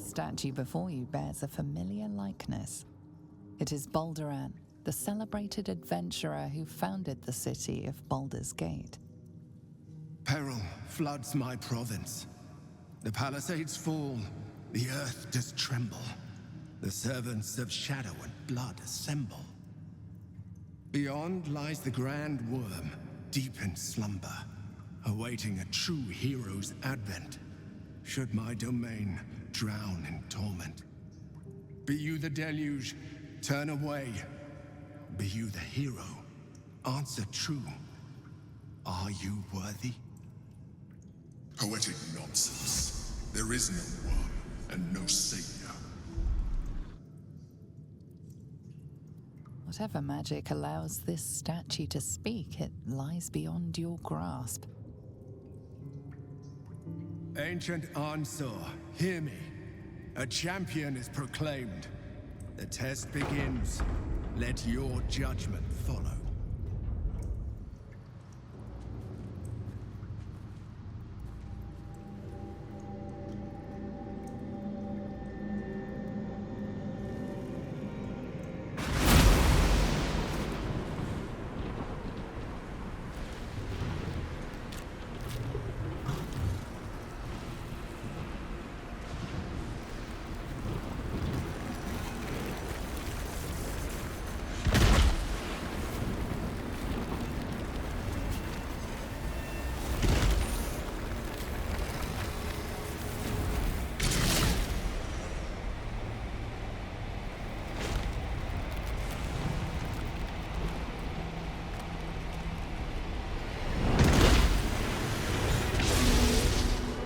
statue before you bears a familiar likeness. It is Baldur, the celebrated adventurer who founded the city of Baldur's Gate. Peril floods my province. The palisades fall, the earth does tremble. The servants of shadow and blood assemble. Beyond lies the grand worm, deep in slumber, awaiting a true hero's advent, should my domain drown in torment. Be you the deluge, turn away. Be you the hero, answer true. Are you worthy? Poetic nonsense. There is no worm and no savior. Whatever magic allows this statue to speak, it lies beyond your grasp. Ancient Ansur, hear me. A champion is proclaimed. The test begins. Let your judgment follow.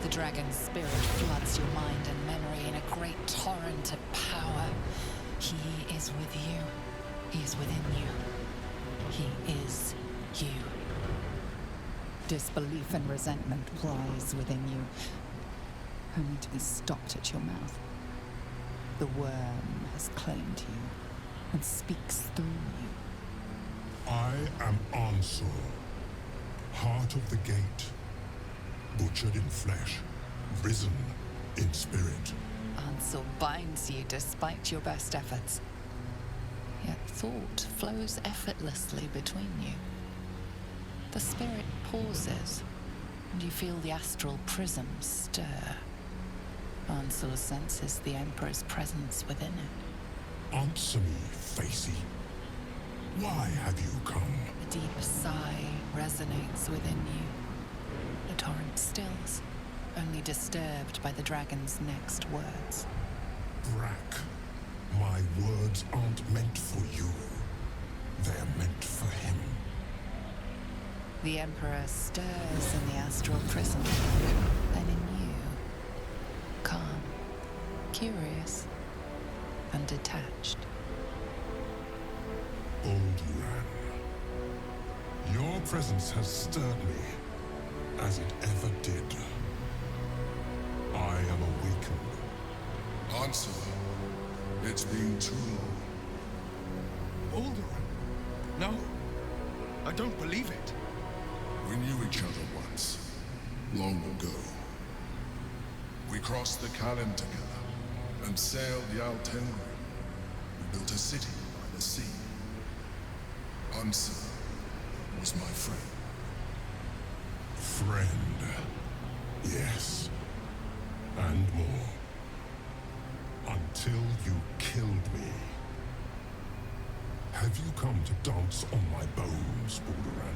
Dragon's spirit floods your mind and memory in a great torrent of power. He is with you. He is within you. He is you. Disbelief and resentment rise within you, only to be stopped at your mouth. The worm has claimed you and speaks through you. I am Ansur, heart of the gate, butchered in flesh, risen in spirit. Ansur binds you despite your best efforts. Yet thought flows effortlessly between you. The spirit pauses, and you feel the astral prism stir. Ansur senses the Emperor's presence within it. Answer me, Facey. Why have you come? A deep sigh resonates within you. The torrent stills, only disturbed by the dragon's next words. Brack, my words aren't meant for you. They're meant for him. The Emperor stirs in the astral prism, then in you. Calm, curious, and detached. Baldur, your presence has stirred me, as it ever did. I am awakened. Answer. It's been too long. Baldur? No, I don't believe it. We knew each other once, long ago. We crossed the Kallen together and sailed the Altenry. We built a city by the sea. Answer was my friend. Friend. Yes. And more. Until you killed me. Have you come to dance on my bones, Baldur?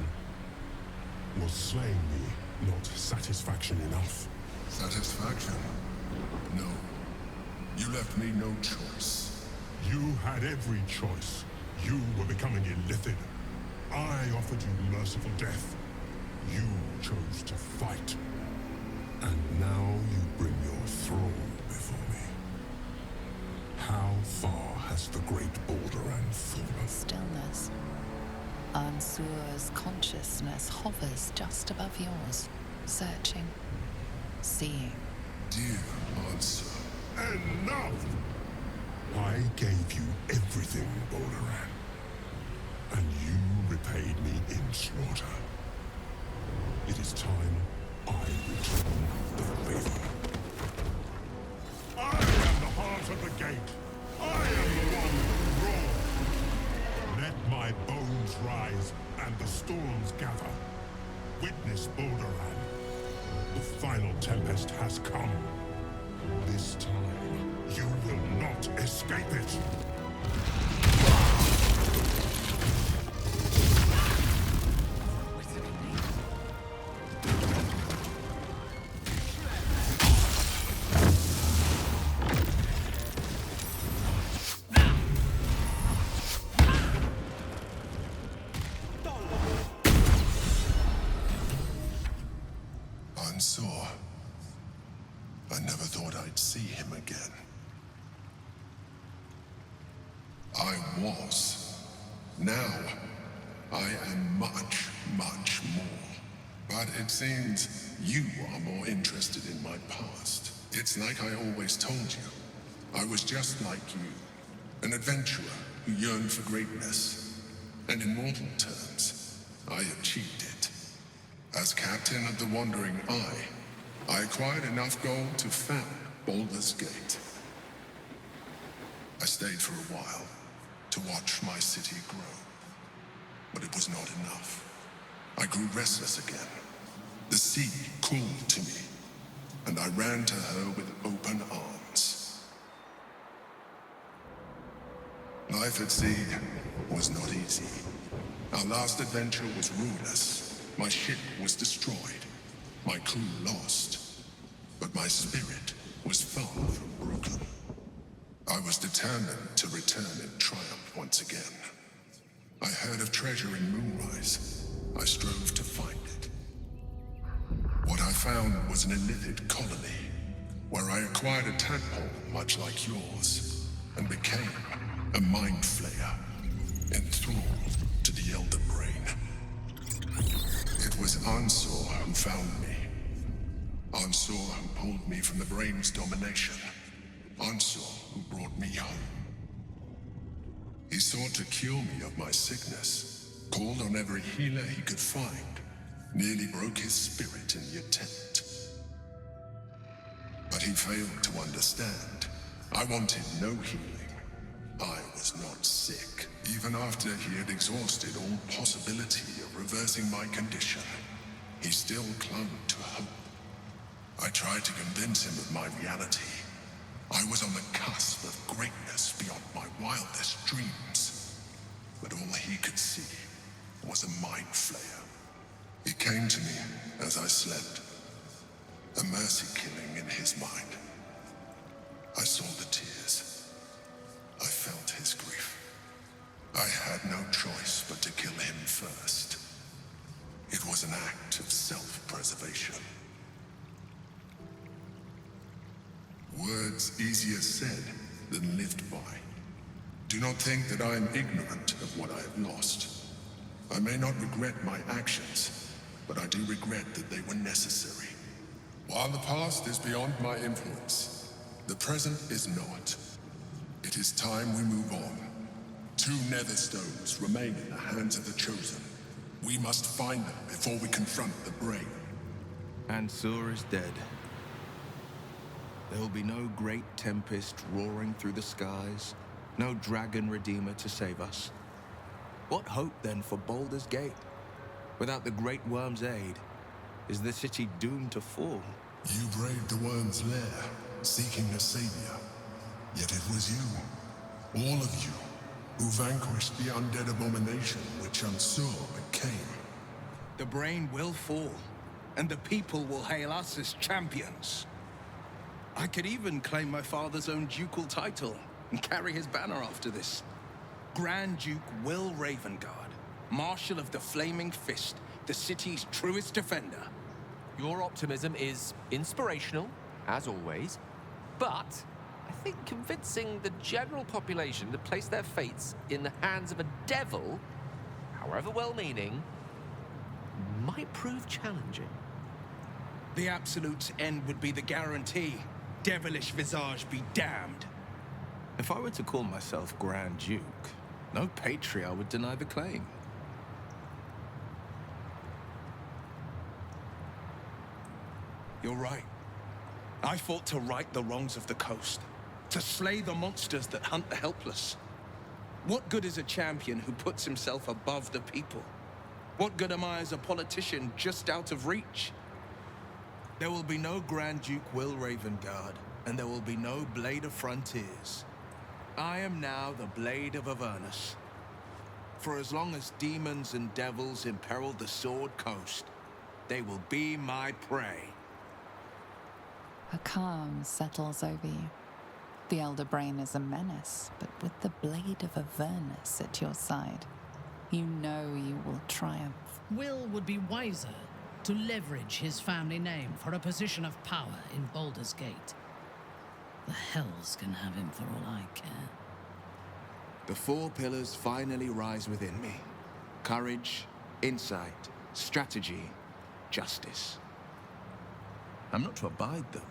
Was slaying me not satisfaction enough? Satisfaction? No. You left me no choice. You had every choice. You were becoming illithid. I offered you merciful death. You chose to fight. And now you bring your thrall before me. How far has the great Baldur fallen? Stillness. Ansur's consciousness hovers just above yours, searching, seeing. Dear Answer. Enough! I gave you everything, Baldur, and you repaid me in slaughter. It is time I return the favor. I am Baldur. The final tempest has come. This time, you will not escape it. Unsure. I never thought I'd see him again. I was. Now, I am much, much more. But it seems you are more interested in my past. It's like I always told you. I was just like you, an adventurer who yearned for greatness. And in mortal terms, I achieved it. As captain of the Wandering Eye, I acquired enough gold to found Baldur's Gate. I stayed for a while to watch my city grow, but it was not enough. I grew restless again. The sea called to me, and I ran to her with open arms. Life at sea was not easy. Our last adventure was ruinous. My ship was destroyed, my crew lost, but my spirit was far from broken. I was determined to return in triumph once again. I heard of treasure in Moonrise. I strove to find it. What I found was an illithid colony, where I acquired a tadpole much like yours, and became a mind flayer, enthralled to the Elder Brain. It was Ansor who found me. Ansor who pulled me from the Brain's domination. Ansor who brought me home. He sought to cure me of my sickness, called on every healer he could find, nearly broke his spirit in the attempt. But he failed to understand. I wanted no healing. I was not sick. Even after he had exhausted all possibility of reversing my condition, he still clung to hope. I tried to convince him of my reality. I was on the cusp of greatness beyond my wildest dreams. But all he could see was a mind flayer. He came to me as I slept, a mercy killing in his mind. I saw the tears. I felt his grief. I had no choice but to kill him first. It was an act of self-preservation. Words easier said than lived by. Do not think that I am ignorant of what I have lost. I may not regret my actions, but I do regret that they were necessary. While the past is beyond my influence, the present is not. It is time we move on. 2 nether stones remain in the hands of the Chosen. We must find them before we confront the Brain. Ansur is dead. There will be no great tempest roaring through the skies, no dragon redeemer to save us. What hope then for Baldur's Gate? Without the Great Worm's aid, is the city doomed to fall? You braved the Worm's lair, seeking a savior. Yet it was you, all of you, who vanquished the undead abomination which Ansur became. The Brain will fall, and the people will hail us as champions. I could even claim my father's own ducal title and carry his banner after this. Grand Duke Will Ravengard, Marshal of the Flaming Fist, the city's truest defender. Your optimism is inspirational, as always, but I think convincing the general population to place their fates in the hands of a devil, however well-meaning, might prove challenging. The Absolute's end would be the guarantee. Devilish visage be damned. If I were to call myself Grand Duke, no patriarch would deny the claim. You're right. I fought to right the wrongs of the coast, to slay the monsters that hunt the helpless. What good is a champion who puts himself above the people? What good am I as a politician just out of reach? There will be no Grand Duke Will Ravengard, and there will be no Blade of Frontiers. I am now the Blade of Avernus. For as long as demons and devils imperil the Sword Coast, they will be my prey. A calm settles over you. The Elder Brain is a menace, but with the Blade of Avernus at your side, you know you will triumph. Will would be wiser to leverage his family name for a position of power in Baldur's Gate. The Hells can have him for all I care. The four pillars finally rise within me. Courage, insight, strategy, justice. I'm not to abide them,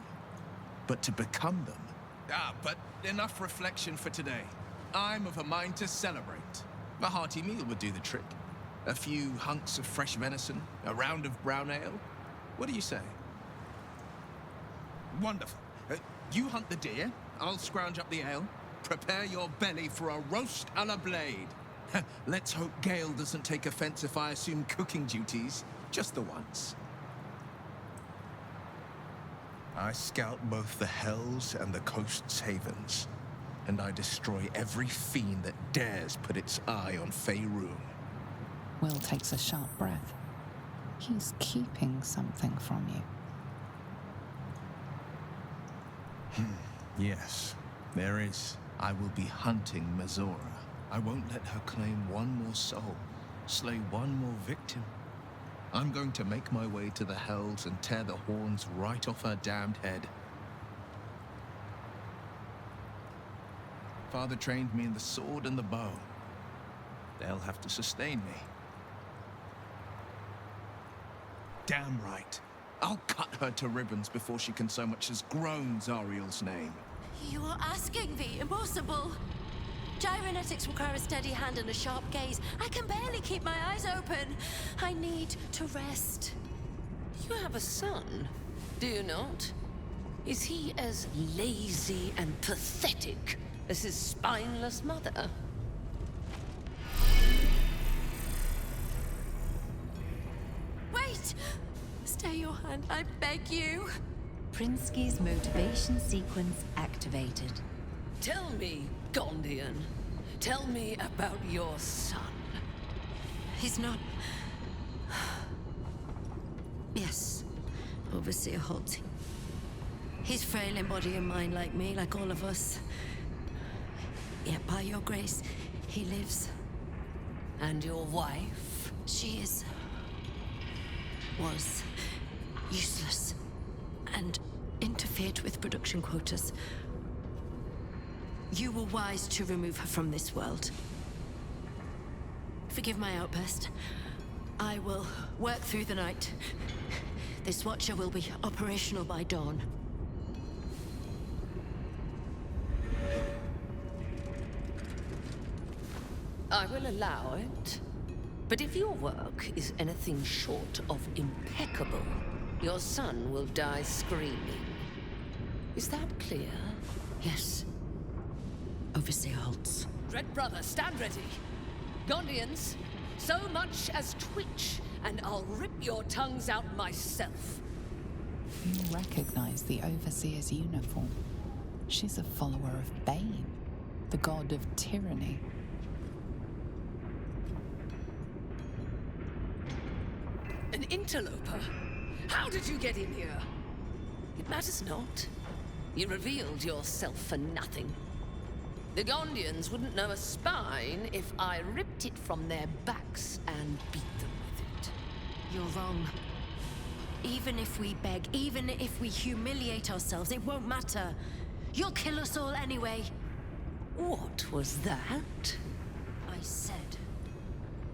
but to become them. But enough reflection for today. I'm of a mind to celebrate. A hearty meal would do the trick. A few hunks of fresh venison, a round of brown ale. What do you say? Wonderful. You hunt the deer, I'll scrounge up the ale. Prepare your belly for a roast a la Blade. Let's hope Gale doesn't take offense if I assume cooking duties, just the once. I scout both the Hells and the Coast's havens, and I destroy every fiend that dares put its eye on Faerun. Will takes a sharp breath. He's keeping something from you. Yes, there is. I will be hunting Mazora. I won't let her claim one more soul, slay one more victim. I'm going to make my way to the Hells and tear the horns right off her damned head. Father trained me in the sword and the bow. They'll have to sustain me. Damn right. I'll cut her to ribbons before she can so much as groan Zariel's name. You are asking the impossible. Gyrometics require a steady hand and a sharp gaze. I can barely keep my eyes open. I need to rest. You have a son, do you not? Is he as lazy and pathetic as his spineless mother? Wait! Stay your hand, I beg you. Prinsky's motivation sequence activated. Tell me, Gondian. Tell me about your son. He's not... Yes, Overseer Holt. He's frail in body and mind like me, like all of us. Yet by your grace, he lives. And your wife? She is... was... useless. And interfered with production quotas. You were wise to remove her from this world. Forgive my outburst. I will work through the night. This Watcher will be operational by dawn. I will allow it. But if your work is anything short of impeccable, your son will die screaming. Is that clear? Yes. Overseer Holtz. Dread brother, stand ready. Gondians, so much as twitch, and I'll rip your tongues out myself. You recognize the Overseer's uniform. She's a follower of Bane, the god of tyranny. An interloper? How did you get in here? It matters not. You revealed yourself for nothing. The Gondians wouldn't know a spine if I ripped it from their backs and beat them with it. You're wrong. Even if we beg, even if we humiliate ourselves, it won't matter. You'll kill us all anyway. What was that? I said,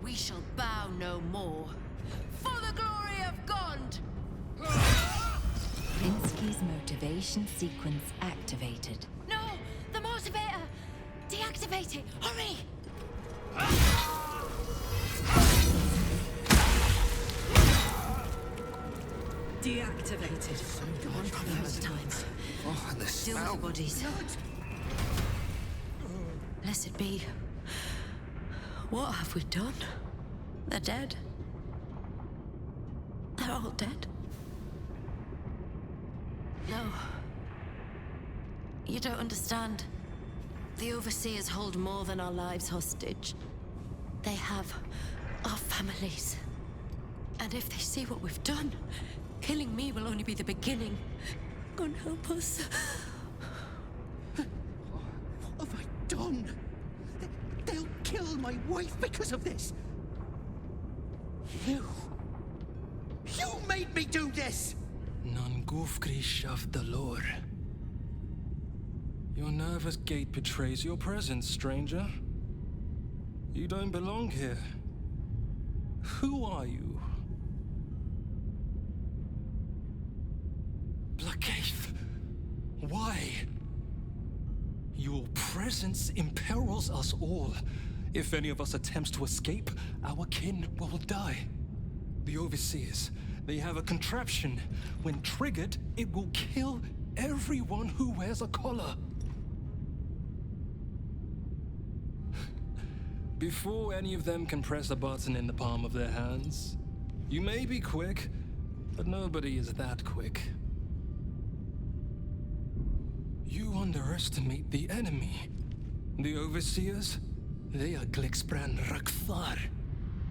we shall bow no more. For the glory of Gond! Prinsky's motivation sequence activated. No! The motivator! Deactivate it! Hurry! Deactivated. First time. Oh, the Still smell. the bodies. Blessed be. What have we done? They're dead. They're all dead. No. You don't understand. The Overseers hold more than our lives hostage. They have our families. And if they see what we've done, killing me will only be the beginning. God help us. What have I done? They'll kill my wife because of this. You made me do this! Non gufgrish of the lore. Your nervous gait betrays your presence, stranger. You don't belong here. Who are you? Blackaith, why? Your presence imperils us all. If any of us attempts to escape, our kin will die. The Overseers, they have a contraption. When triggered, it will kill everyone who wears a collar. Before any of them can press a button in the palm of their hands, you may be quick, but nobody is that quick. You underestimate the enemy. The Overseers, they are Glixbrand Rakthar.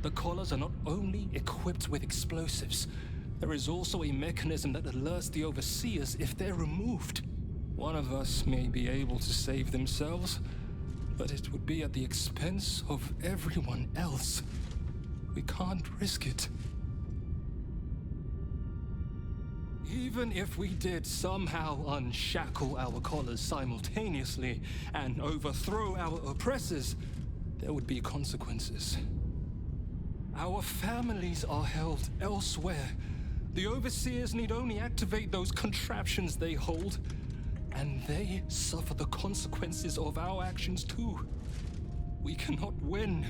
The collars are not only equipped with explosives, there is also a mechanism that alerts the Overseers if they're removed. One of us may be able to save themselves, but it would be at the expense of everyone else. We can't risk it. Even if we did somehow unshackle our collars simultaneously and overthrow our oppressors, there would be consequences. Our families are held elsewhere. The Overseers need only activate those contraptions they hold, and they suffer the consequences of our actions too. We cannot win.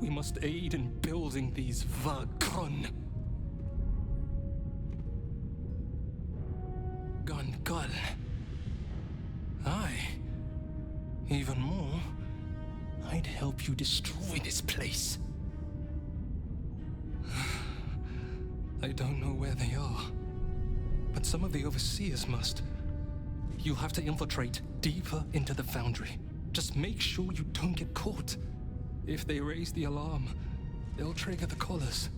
We must aid in building these Vagron. Gungal. Aye. Even more, I'd help you destroy this place. I don't know where they are, but some of the Overseers must. You'll have to infiltrate deeper into the foundry. Just make sure you don't get caught. If they raise the alarm, they'll trigger the collars.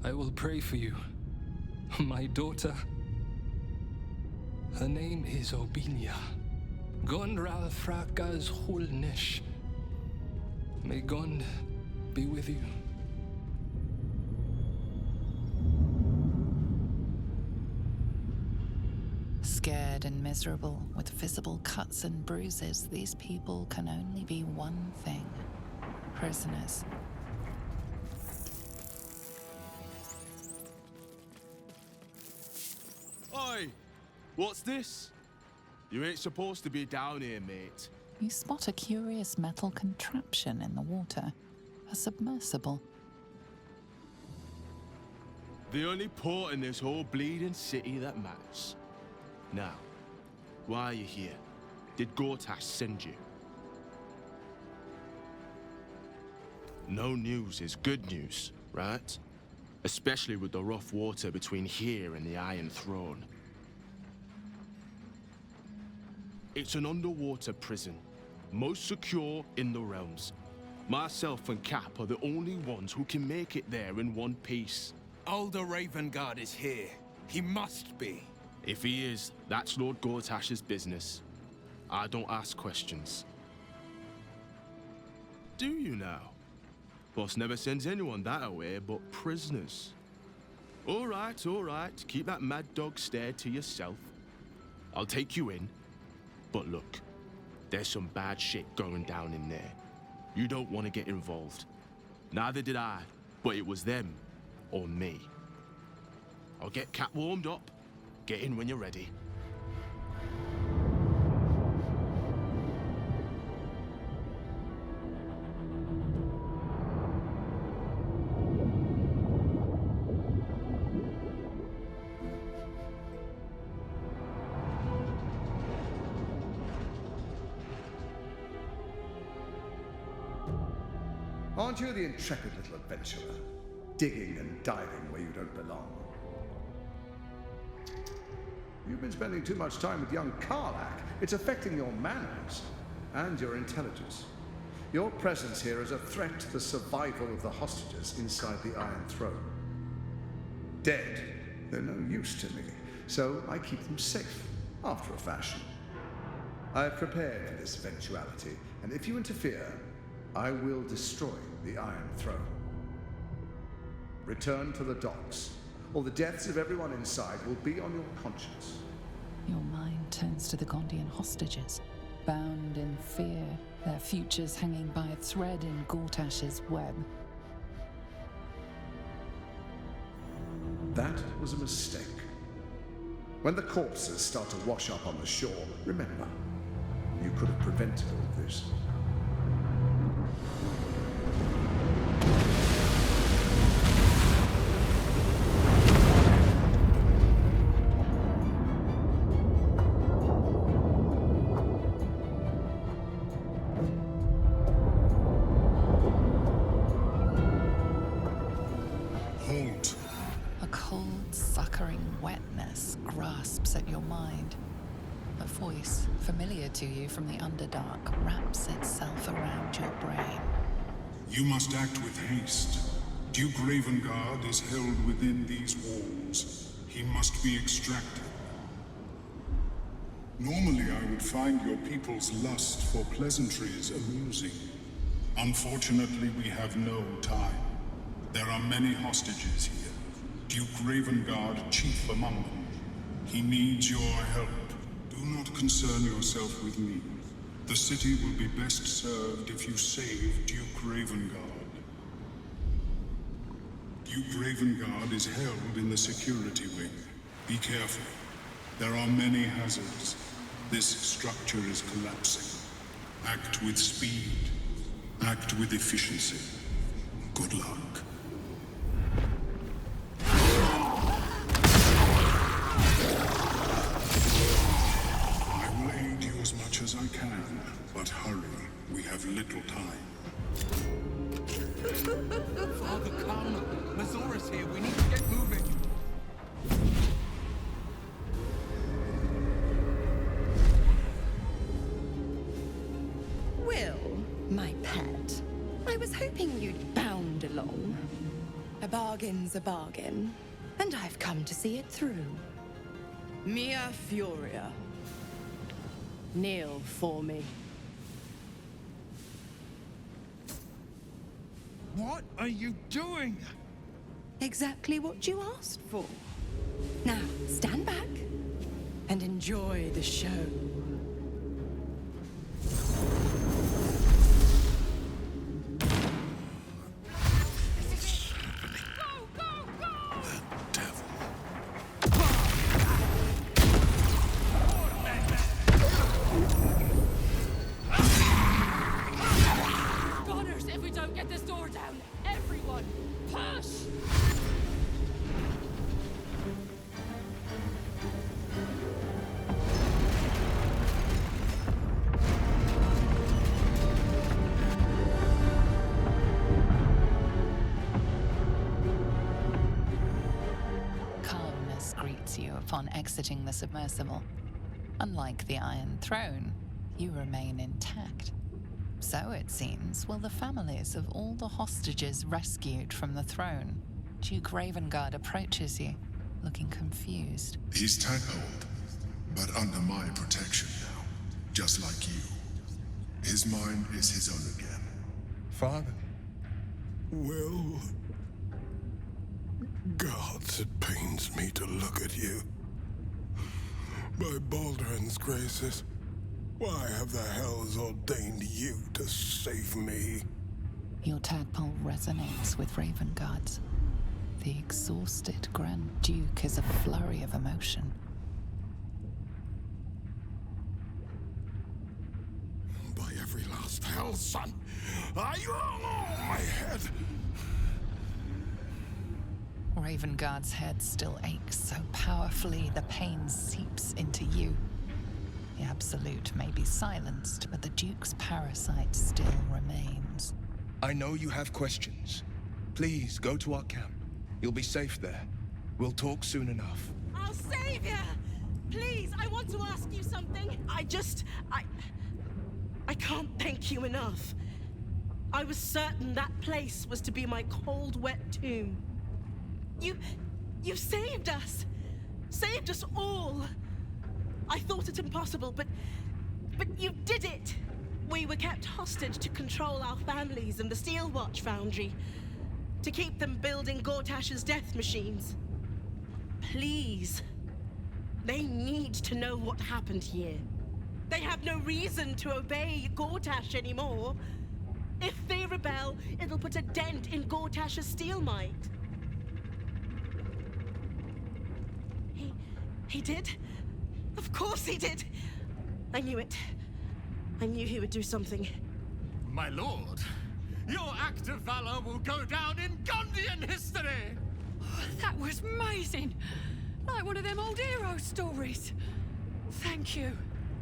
I will pray for you. My daughter. Her name is Obinia. Gondral Frakas Hulnish. May Gond be with you. Scared and miserable, with visible cuts and bruises, these people can only be one thing: prisoners. Oi! What's this? You ain't supposed to be down here, mate. You spot a curious metal contraption in the water. A submersible. The only port in this whole bleeding city that matters. Now, why are you here? Did Gortash send you? No news is good news, right? Especially with the rough water between here and the Iron Throne. It's an underwater prison, most secure in the realms. Myself and Cap are the only ones who can make it there in one piece. Alder Ravengard is here. He must be. If he is, that's Lord Gortash's business. I don't ask questions. Do you now? Boss never sends anyone that away but prisoners. All right. Keep that mad dog stare to yourself. I'll take you in. But look, there's some bad shit going down in there. You don't want to get involved. Neither did I, but it was them or me. I'll get Cat warmed up. Get in when you're ready. Aren't you the intrepid little adventurer? digging and diving where you don't belong. You've been spending too much time with young Karlach. It's affecting your manners and your intelligence. Your presence here is a threat to the survival of the hostages inside the Iron Throne. Dead, they're no use to me, so I keep them safe, after a fashion. I have prepared for this eventuality, and if you interfere, I will destroy the Iron Throne. Return to the docks, or the deaths of everyone inside will be on your conscience. Your mind turns to the Gondian hostages, bound in fear, their futures hanging by a thread in Gortash's web. That was a mistake. When the corpses start to wash up on the shore, remember, you could have prevented all this. A cold, suckering wetness grasps at your mind. A voice, familiar to you from the Underdark, wraps itself around your brain. You must act with haste. Duke Ravengard is held within these walls. He must be extracted. Normally, I would find your people's lust for pleasantries amusing. Unfortunately, we have no time. There are many hostages here. Duke Ravengard, chief among them. He needs your help. Do not concern yourself with me. The city will be best served if you save Duke Ravengard. Duke Ravengard is held in the security wing. Be careful. There are many hazards. This structure is collapsing. Act with speed. Act with efficiency. Good luck. As much as I can, but hurry. We have little time. Father, come! Mazora's here. We need to get moving. Will, my pet, I was hoping you'd bound along. A bargain's a bargain, and I've come to see it through. Mia Furia. Kneel for me. What are you doing? Exactly what you asked for. Now, stand back and enjoy the show. Upon exiting the submersible. Unlike the Iron Throne, you remain intact. So it seems will the families of all the hostages rescued from the throne. Duke Ravengard approaches you, looking confused. He's tadpoled, but under my protection now, just like you. His mind is his own again. Father? Will. Gods, it pains me to look at you. By Baldur's graces, why have the hells ordained you to save me? Your tadpole resonates with Ravengard's. The exhausted Grand Duke is a flurry of emotion. By every last hell, son, my head. Ravengard's head still aches so powerfully the pain seeps into you. The Absolute may be silenced, but the Duke's parasite still remains. I know you have questions. Please, go to our camp. You'll be safe there. We'll talk soon enough. I'll save you! Please, I want to ask you something. I can't thank you enough. I was certain that place was to be my cold, wet tomb. You saved us! Saved us all! I thought it impossible, but you did it! We were kept hostage to control our families in the Steel Watch Foundry, to keep them building Gortash's death machines. Please. They need to know what happened here. They have no reason to obey Gortash anymore. If they rebel, it'll put a dent in Gortash's steel might. He did? Of course he did! I knew it. I knew he would do something. My lord, your act of valor will go down in Gondian history! That was amazing! Like one of them old hero stories. Thank you.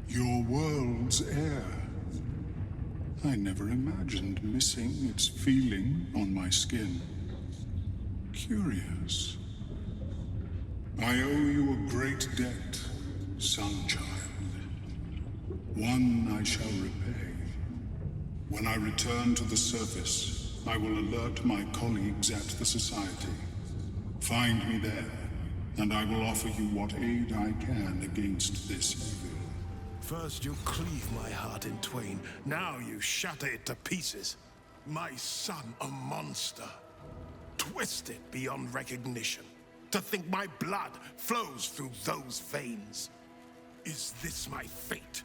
Your world's air. I never imagined missing its feeling on my skin. Curious. I owe you a great debt, son-child. One I shall repay. When I return to the surface, I will alert my colleagues at the Society. Find me there, and I will offer you what aid I can against this evil. First you cleave my heart in twain, now you shatter it to pieces. My son, a monster. Twisted beyond recognition. To think my blood flows through those veins. Is this my fate?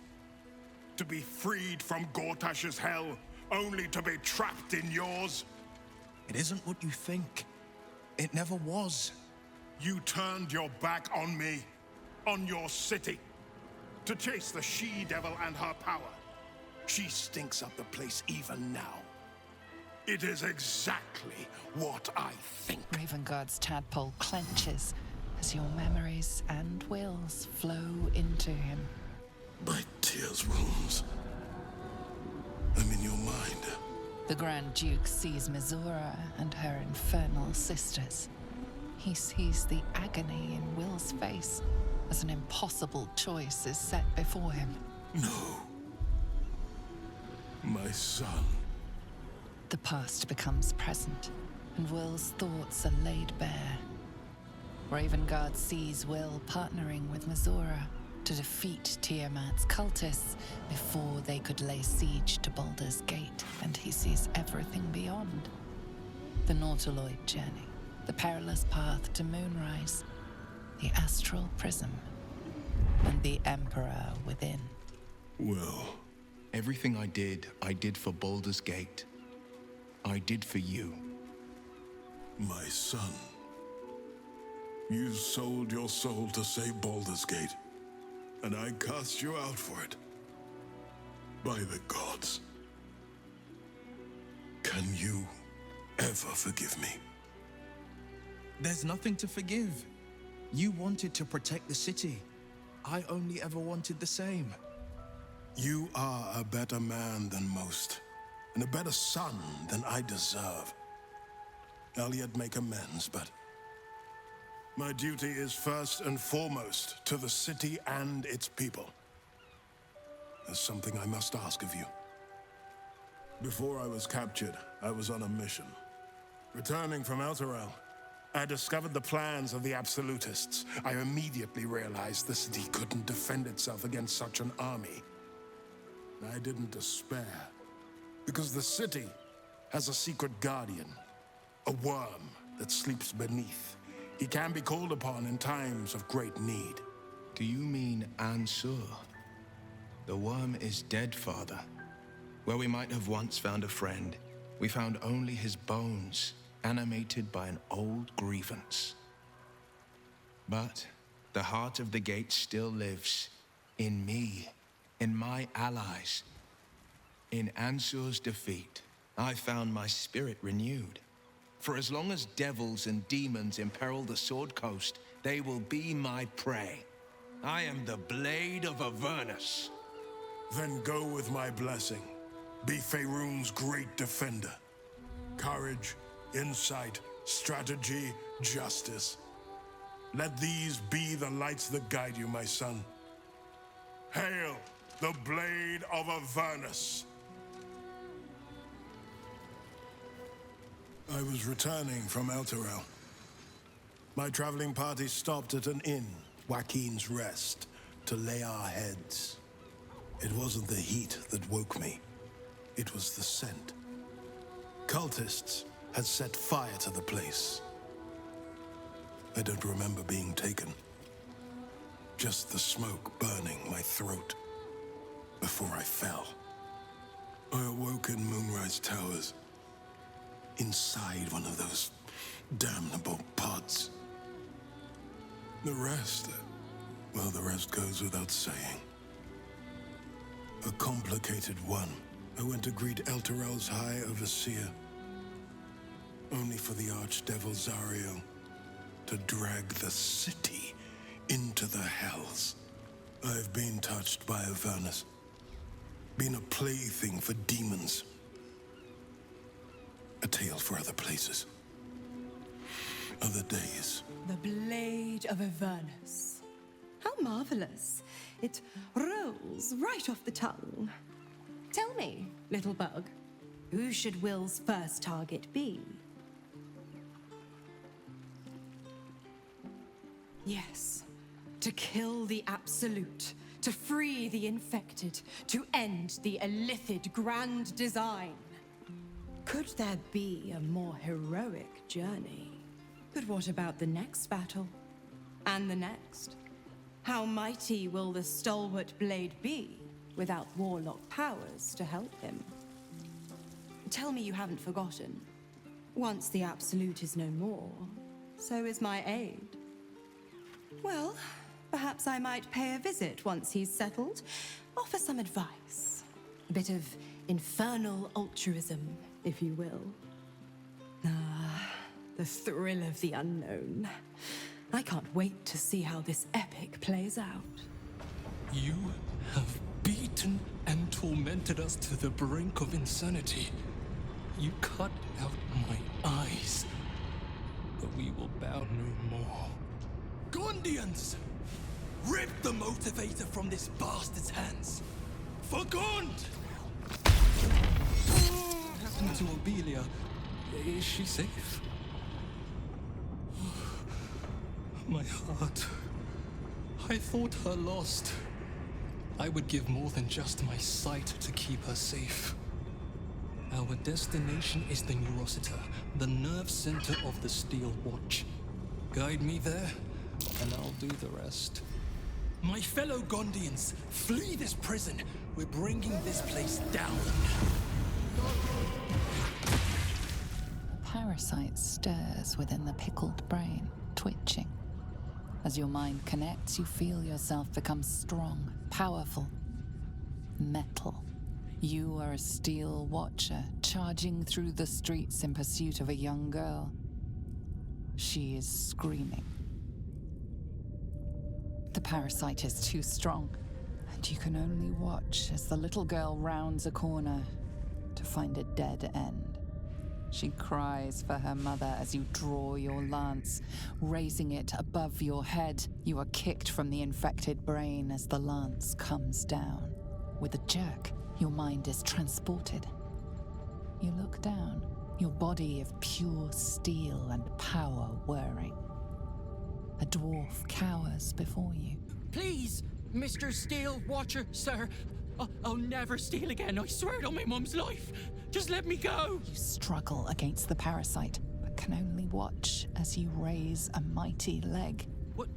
To be freed from Gortash's hell, only to be trapped in yours? It isn't what you think. It never was. You turned your back on me, on your city, to chase the she-devil and her power. She stinks up the place even now. It is exactly what I think. Ravenguard's tadpole clenches as your memories and wills flow into him. My tears rose. I'm in your mind. The Grand Duke sees Mizora and her infernal sisters. He sees the agony in Will's face as an impossible choice is set before him. No. My son. The past becomes present, and Will's thoughts are laid bare. Ravenguard sees Will partnering with Mizora to defeat Tiamat's cultists before they could lay siege to Baldur's Gate, and he sees everything beyond. The Nautiloid journey, the perilous path to Moonrise, the astral prism, and the Emperor within. Will, everything I did for Baldur's Gate. I did for you. My son. You sold your soul to save Baldur's Gate, and I cast you out for it. By the gods. Can you ever forgive me? There's nothing to forgive. You wanted to protect the city. I only ever wanted the same. You are a better man than most, and a better son than I deserve. I'll yet make amends, but my duty is first and foremost to the city and its people. There's something I must ask of you. Before I was captured, I was on a mission. Returning from Elturel, I discovered the plans of the Absolutists. I immediately realized the city couldn't defend itself against such an army. I didn't despair, because the city has a secret guardian, a worm that sleeps beneath. He can be called upon in times of great need. Do you mean Ansur? The worm is dead, Father. Where we might have once found a friend, we found only his bones, animated by an old grievance. But the heart of the gate still lives, in me, in my allies. In Ansur's defeat, I found my spirit renewed. For as long as devils and demons imperil the Sword Coast, they will be my prey. I am the blade of Avernus. Then go with my blessing. Be Faerun's great defender. Courage, insight, strategy, justice. Let these be the lights that guide you, my son. Hail the Blade of Avernus! I was returning from Elturel. My traveling party stopped at an inn, Joaquin's Rest, to lay our heads. It wasn't the heat that woke me. It was the scent. Cultists had set fire to the place. I don't remember being taken. Just the smoke burning my throat before I fell. I awoke in Moonrise Towers, inside one of those damnable pods. The rest, well, the rest goes without saying. A complicated one. I went to greet Elturel's High Overseer, only for the Archdevil Zariel to drag the city into the hells. I've been touched by Avernus, been a plaything for demons. A tale for other places. Other days. The Blade of Avernus. How marvelous. It rolls right off the tongue. Tell me, little bug, who should Will's first target be? Yes, to kill the Absolute, to free the infected, to end the Illithid grand design. Could there be a more heroic journey? But what about the next battle? And the next? How mighty will the stalwart blade be without warlock powers to help him? Tell me you haven't forgotten. Once the Absolute is no more, so is my aid. Well, perhaps I might pay a visit once he's settled, offer some advice. A bit of infernal altruism, if you will. Ah, the thrill of the unknown. I can't wait to see how this epic plays out. You have beaten and tormented us to the brink of insanity. You cut out my eyes, but we will bow no more. Gondians! Rip the motivator from this bastard's hands! For Gond! What happened to Obelia? Is she safe? My heart. I thought her lost. I would give more than just my sight to keep her safe. Our destination is the Neurositer, the nerve center of the Steel Watch. Guide me there, and I'll do the rest. My fellow Gondians, flee this prison. We're bringing this place down. The parasite stirs within the pickled brain, twitching. As your mind connects, you feel yourself become strong, powerful, metal. You are a steel watcher, charging through the streets in pursuit of a young girl. She is screaming. The parasite is too strong, and you can only watch as the little girl rounds a corner to find a dead end. She cries for her mother as you draw your lance. Raising it above your head, you are kicked from the infected brain as the lance comes down. With a jerk, your mind is transported. You look down, your body of pure steel and power whirring. A dwarf cowers before you. Please, Mr. Steel Watcher, sir. I'll never steal again, I swear it on my mum's life. Just let me go! You struggle against the parasite, but can only watch as you raise a mighty leg. What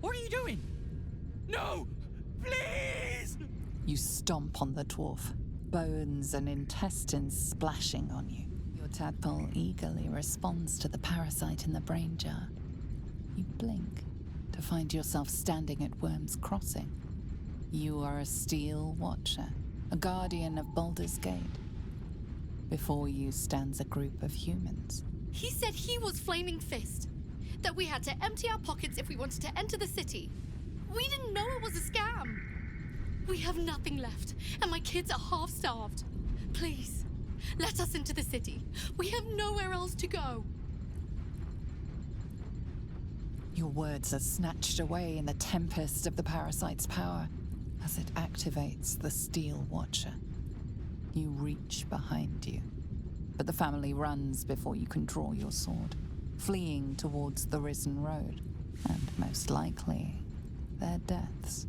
are you doing? No! Please! You stomp on the dwarf, bones and intestines splashing on you. Your tadpole eagerly responds to the parasite in the brain jar. You blink to find yourself standing at Worm's Crossing. You are a steel watcher, a guardian of Baldur's Gate. Before you stands a group of humans. He said he was Flaming Fist. That we had to empty our pockets if we wanted to enter the city. We didn't know it was a scam. We have nothing left, and my kids are half-starved. Please, Let us into the city. We have nowhere else to go. Your words are snatched away in the tempest of the parasite's power as it activates the Steel Watcher. You reach behind you, but the family runs before you can draw your sword, fleeing towards the Risen Road, and most likely, their deaths.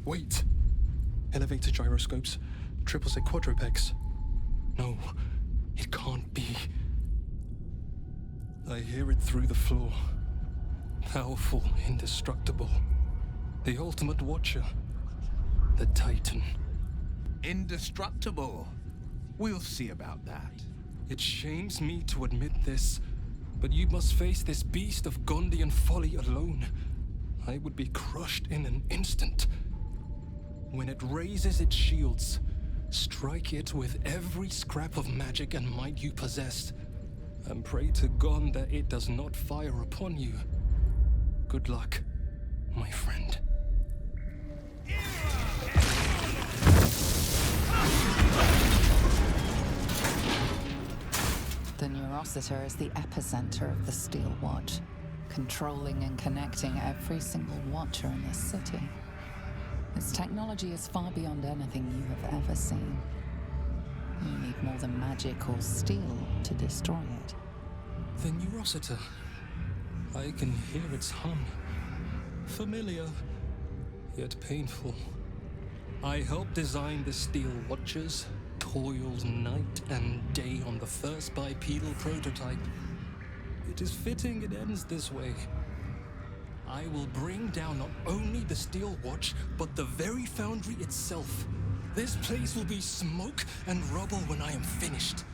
Wait! Elevator gyroscopes, triple set quadrupex. No, it can't be. I hear it through the floor. Powerful, indestructible. The ultimate watcher. The Titan. Indestructible. We'll see about that. It shames me to admit this, but you must face this beast of Gondian folly alone. I would be crushed in an instant. When it raises its shields, strike it with every scrap of magic and might you possess, and pray to God that it does not fire upon you. Good luck, my friend. The Neurocitor is the epicenter of the Steel Watch, controlling and connecting every single Watcher in this city. Its technology is far beyond anything you have ever seen. You need more than magic or steel to destroy it. The Neurocitor. I can hear its hum. Familiar, yet painful. I helped design the Steel Watchers, toiled night and day on the first bipedal prototype. It is fitting it ends this way. I will bring down not only the Steel Watch, but the very foundry itself. This place will be smoke and rubble when I am finished.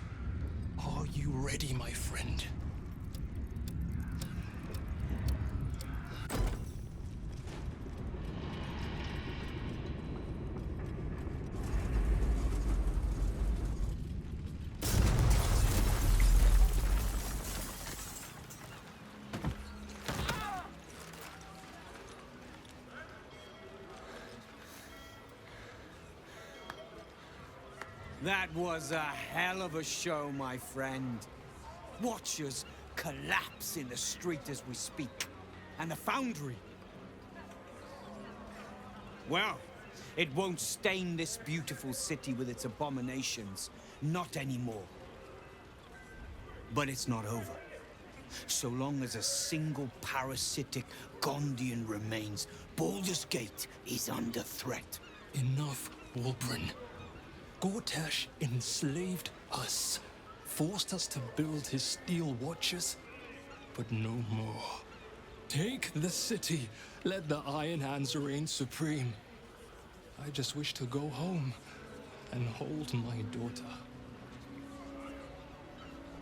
Are you ready, my friend? That was a hell of a show, my friend. Watchers collapse in the street as we speak. And the foundry. Well, it won't stain this beautiful city with its abominations. Not anymore. But it's not over. So long as a single parasitic Gondian remains, Baldur's Gate is under threat. Enough, Wolbrin. Gortash enslaved us, forced us to build his Steel Watchers, but no more. Take the city, let the Iron Hands reign supreme. I just wish to go home and hold my daughter.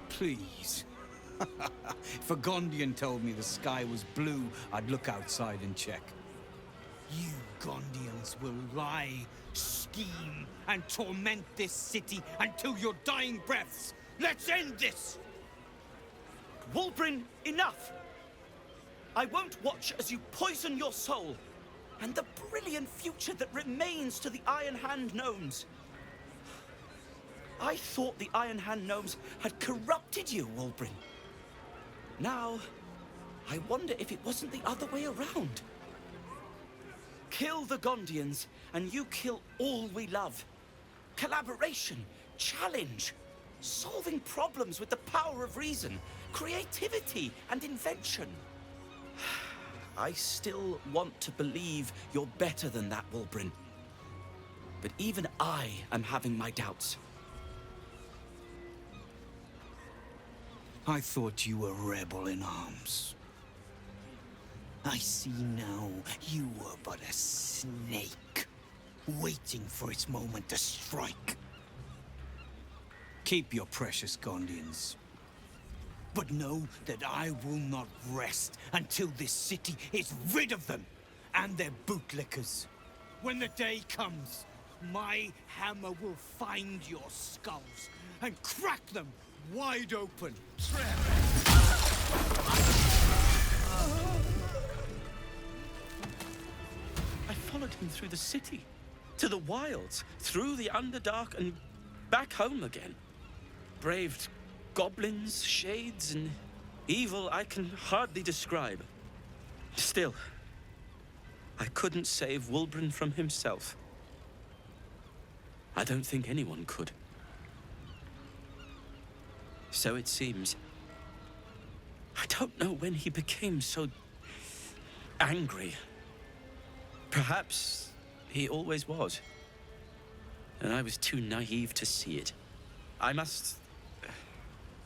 Please. If a Gondian told me the sky was blue, I'd look outside and check. You Gondians will lie, scheme, and torment this city until your dying breaths. Let's end this! Wolbrin, enough! I won't watch as you poison your soul, and the brilliant future that remains to the Iron Hand Gnomes. I thought the Iron Hand Gnomes had corrupted you, Wolbrin. Now, I wonder if it wasn't the other way around. Kill the Gondians, and you kill all we love. Collaboration, challenge, solving problems with the power of reason, creativity, and invention. I still want to believe you're better than that, Wolbrin. But even I am having my doubts. I thought you were a rebel in arms. I see now you were but a snake, waiting for its moment to strike. Keep your precious Gondians. But know that I will not rest until this city is rid of them and their bootlickers. When the day comes, my hammer will find your skulls and crack them wide open. I followed him through the city, to the wilds, through the Underdark, and back home again. braved goblins, shades, and evil I can hardly describe. Still, I couldn't save Wulbren from himself. I don't think anyone could. So it seems. I don't know when he became so angry. Perhaps he always was. And I was too naive to see it. I must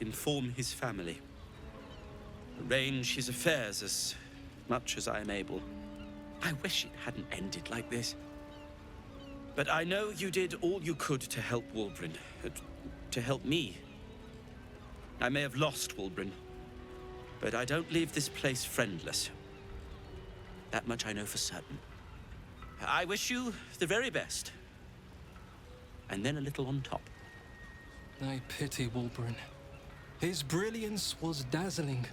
inform his family. Arrange his affairs as much as I am able. I wish it hadn't ended like this. But I know you did all you could to help Wulbren. To help me. I may have lost Wulbren, but I don't leave this place friendless. That much I know for certain. I wish you the very best. And then a little on top. I pity Wulbren. His brilliance was dazzling,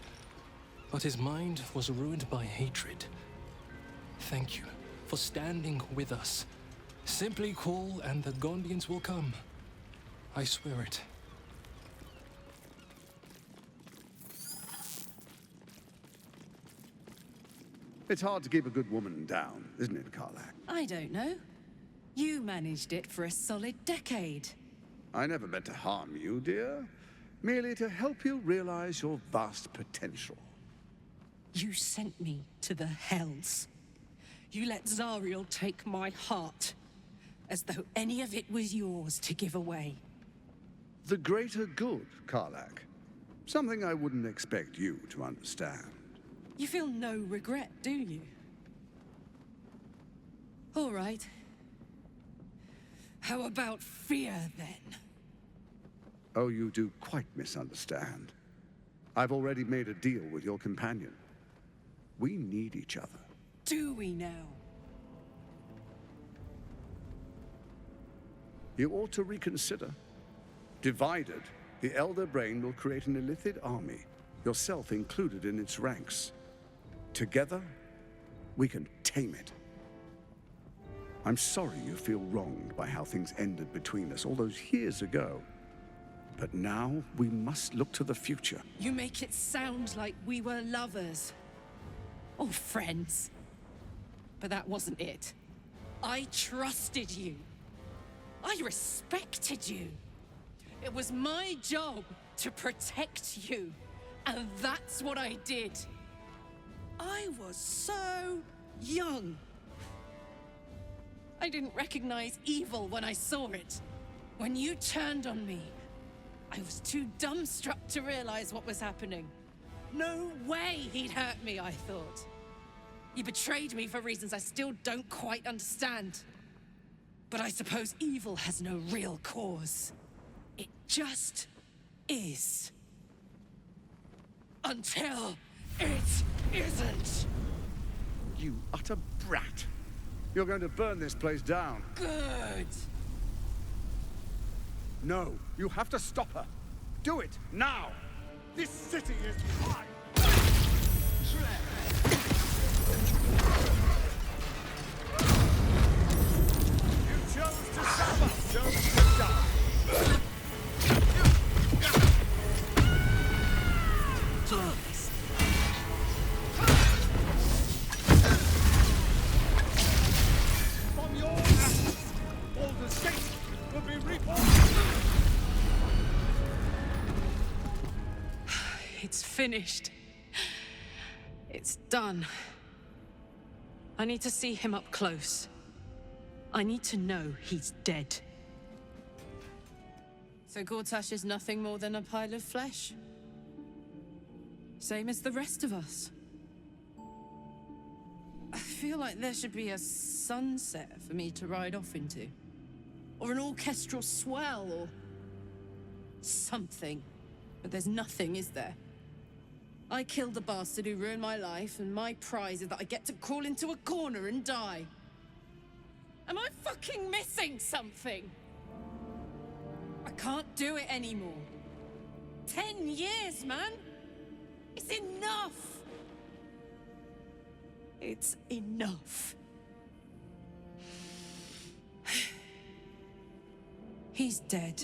but his mind was ruined by hatred. Thank you for standing with us. Simply call and the Gondians will come. I swear it. It's hard to keep a good woman down, isn't it, Karlach? I don't know. You managed it for a solid decade. I never meant to harm you, dear. Merely to help you realize your vast potential. You sent me to the Hells. You let Zariel take my heart, as though any of it was yours to give away. The greater good, Karlach. Something I wouldn't expect you to understand. You feel no regret, do you? All right. How about fear, then? Oh, you do quite misunderstand. I've already made a deal with your companion. We need each other. Do we now? You ought to reconsider. Divided, the Elder Brain will create an Illithid army, yourself included in its ranks. Together, we can tame it. I'm sorry you feel wronged by how things ended between us all those years ago. But now, we must look to the future. You make it sound like we were lovers. Or friends. But that wasn't it. I trusted you. I respected you. It was my job to protect you. And that's what I did. I was so young. I didn't recognize evil when I saw it. When you turned on me, I was too dumbstruck to realize what was happening. No way he'd hurt me, I thought. You betrayed me for reasons I still don't quite understand. But I suppose evil has no real cause. It just is. Until it isn't. You utter brat. You're going to burn this place down. Good. No, you have to stop her. Do it, now! This city is mine! You chose to suffer, chose to die. From your ashes, Baldur's Gate will be reborn. It's finished. It's done. I need to see him up close. I need to know he's dead. So Gortash is nothing more than a pile of flesh? Same as the rest of us. I feel like there should be a sunset for me to ride off into. Or an orchestral swell, or something. But there's nothing, is there? I killed the bastard who ruined my life, and my prize is that I get to crawl into a corner and die. Am I fucking missing something? I can't do it anymore. 10 years, man! It's enough! It's enough. He's dead.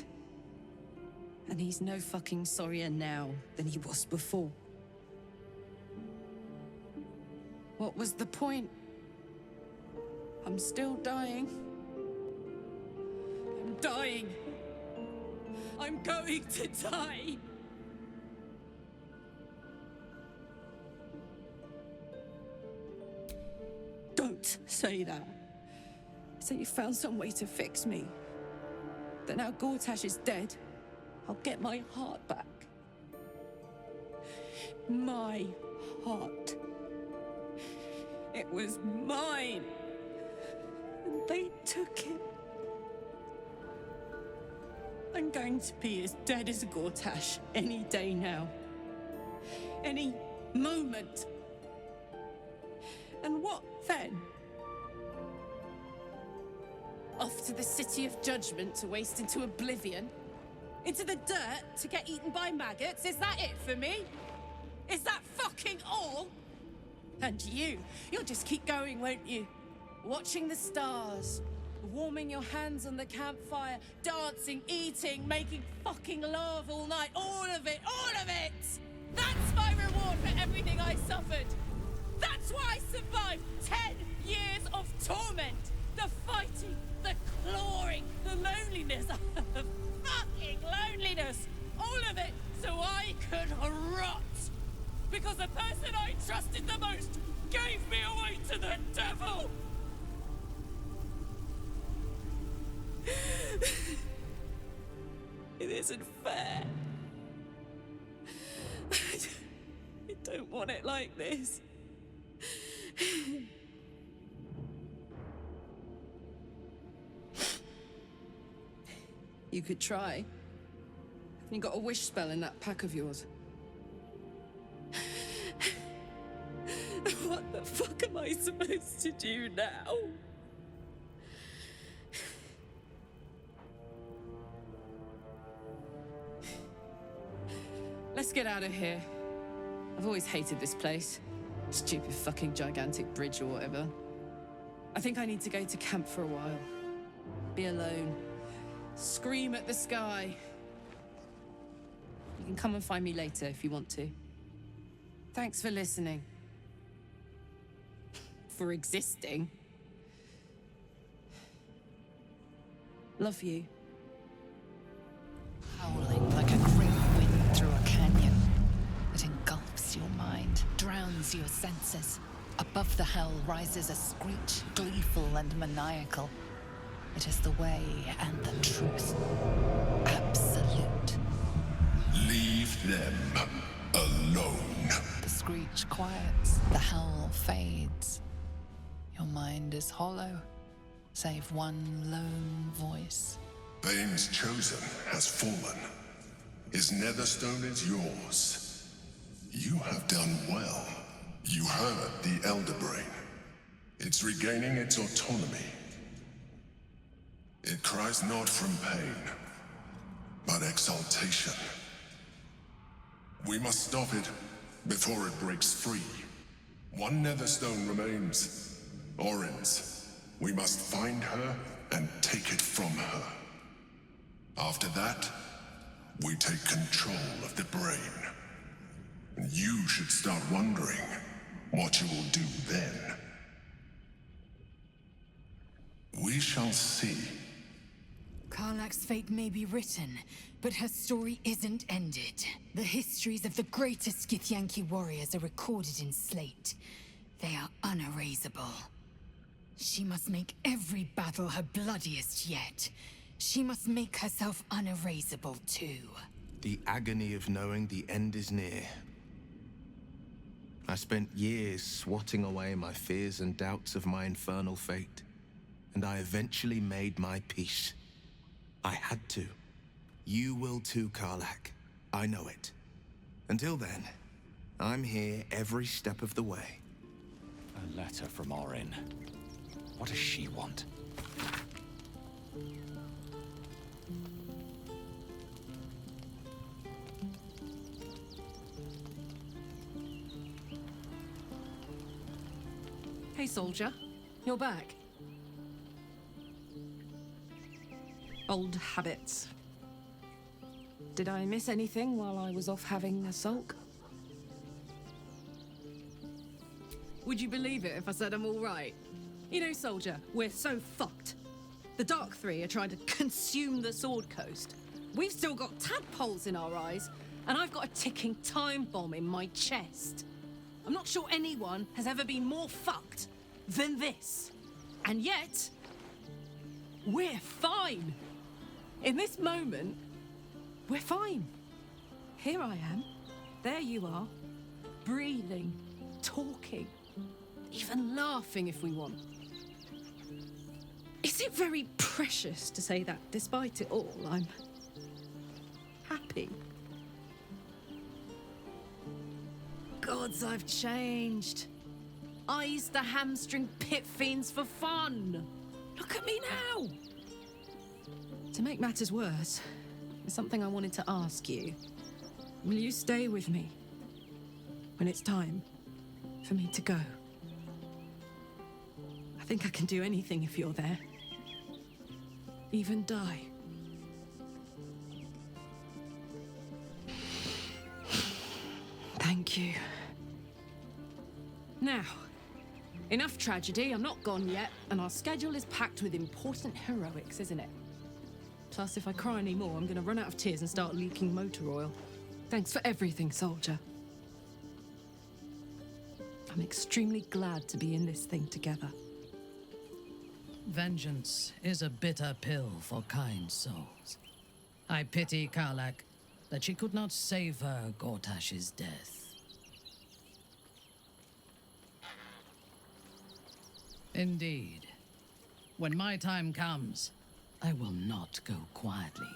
And he's no fucking sorrier now than he was before. What was the point? I'm still dying. I'm dying. I'm going to die. Don't say that. Say you found some way to fix me. That now Gortash is dead, I'll get my heart back. My heart. It was mine. And they took it. I'm going to be as dead as Gortash any day now. Any moment. And what then? Off to the City of Judgment to waste into oblivion? Into the dirt to get eaten by maggots? Is that it for me? Is that fucking all? And you'll just keep going, won't you? Watching the stars, warming your hands on the campfire, dancing, eating, making fucking love all night. All of it, all of it! That's my reward for everything I suffered. That's why I survived 10 years of torment. The fighting, the clawing, the loneliness, the fucking loneliness. All of it so I could rot. Because the person I trusted the most gave me away to the devil. It isn't fair. I don't want it like this. You could try. You got a wish spell in that pack of yours. What the fuck am I supposed to do now? Let's get out of here. I've always hated this place. Stupid fucking gigantic bridge or whatever. I think I need to go to camp for a while. Be alone. Scream at the sky. You can come and find me later if you want to. Thanks for listening. For existing. Love you. Howling like a great wind through a canyon. It engulfs your mind, drowns your senses. Above the hell rises a screech, gleeful and maniacal. It is the way and the truth. Absolute. Leave them alone. The screech quiets, the howl fades. Your mind is hollow, save one lone voice. Bane's chosen has fallen. His netherstone is yours. You have done well. You heard the Elder Brain. It's regaining its autonomy. It cries not from pain, but exaltation. We must stop it before it breaks free. One netherstone remains. Orin's. We must find her and take it from her. After that, we take control of the brain. And you should start wondering what you will do then. We shall see. Karlach's fate may be written, but her story isn't ended. The histories of the greatest Githyanki warriors are recorded in slate. They are unerasable. She must make every battle her bloodiest yet. She must make herself unerasable too. The agony of knowing the end is near. I spent years swatting away my fears and doubts of my infernal fate, and I eventually made my peace. I had to. You will too, Karlach. I know it. Until then, I'm here every step of the way. A letter from Orin. What does she want? Hey, soldier. You're back. Old habits. Did I miss anything while I was off having a sulk? Would you believe it if I said I'm all right? You know, soldier, we're so fucked. The Dark Three are trying to consume the Sword Coast. We've still got tadpoles in our eyes, and I've got a ticking time bomb in my chest. I'm not sure anyone has ever been more fucked than this. And yet, we're fine. In this moment, we're fine. Here I am. There you are. Breathing, talking, even laughing if we want. Is it very precious to say that despite it all, I'm happy? Gods, I've changed. I used to hamstring pit fiends for fun. Look at me now. To make matters worse, there's something I wanted to ask you. Will you stay with me when it's time for me to go? I think I can do anything if you're there. Even die. Thank you. Now, enough tragedy. I'm not gone yet, and our schedule is packed with important heroics, isn't it? Plus, if I cry any more, I'm gonna run out of tears and start leaking motor oil. Thanks for everything, soldier. I'm extremely glad to be in this thing together. Vengeance is a bitter pill for kind souls. I pity Karlak that she could not savor Gortash's death. Indeed. When my time comes, I will not go quietly.